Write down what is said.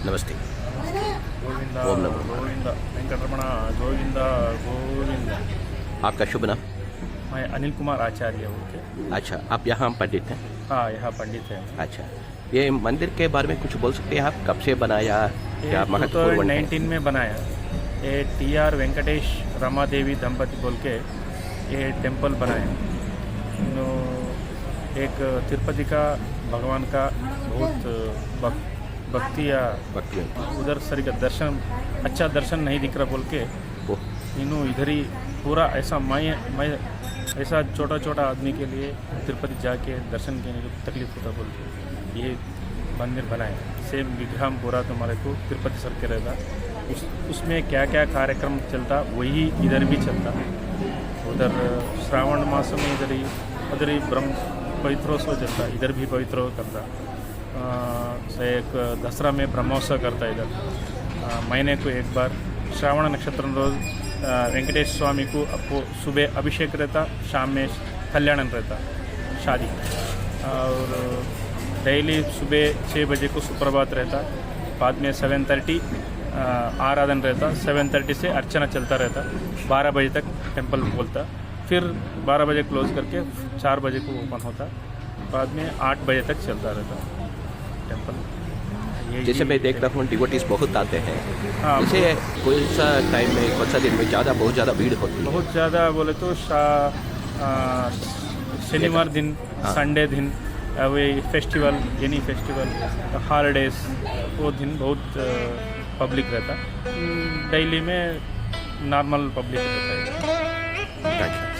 नमस्ते। गोविंद ओम नमो गोविंद वेंकटरमण गोविंद गोविंद। आपका शुभ नाम? मैं अनिल कुमार आचार्य हूँ के। अच्छा, आप यहाँ पंडित हैं? हाँ, यहाँ पंडित है। अच्छा, ये मंदिर के बारे में कुछ बोल सकते हैं आप? कब से बनाया, क्या महत्वपूर्ण है? 2019 में बनाया। ये टी.आर. वेंकटेश रमा देवी दंपति बोल के ये टेम्पल बनाया। एक तिरुपति का भगवान का बहुत भक्ति या उधर सरी का दर्शन, अच्छा दर्शन नहीं दिख रहा बोल के इन्हों इधर ही पूरा ऐसा मैं ऐसा छोटा छोटा आदमी के लिए तिरुपति जाके दर्शन करने की तकलीफ होता बोल के ये मंदिर बनाए। सेम विग्रह पूरा तुम्हारे को तिरुपति सर के रहता, उसमें क्या क्या कार्यक्रम चलता वही इधर भी चलता। उधर श्रावण मास में उधर ही ब्रह्म पवित्रोत्सव चलता, इधर भी पवित्रोत्सव करता। एक दसरा में ब्रह्मोत्सव करता इधर। महीने को एक बार श्रावण नक्षत्र रोज वेंकटेश स्वामी को सुबह अभिषेक रहता, शाम में कल्याण रहता शादी। और डेली सुबह 6 बजे को सुप्रभात रहता, बाद में 7:30 आराधन रहता, 7:30 से अर्चना चलता रहता, 12 बजे तक टेंपल बोलता, फिर 12 बजे क्लोज करके 4 बजे को ओपन होता, बाद में 8 बजे तक चलता रहता टेंपल। जैसे मैं देख रहा हूँ डिवोटीज बहुत आते हैं। हाँ, जैसे कोई सा टाइम में, कौन सा दिन में बहुत ज़्यादा भीड़ होती है? बहुत ज़्यादा बोले तो शनिवार दिन, संडे दिन, वे फेस्टिवल एनी फेस्टिवल हॉलीडेज वो दिन बहुत पब्लिक रहता। डेली में नॉर्मल पब्लिक रहता है। अच्छा।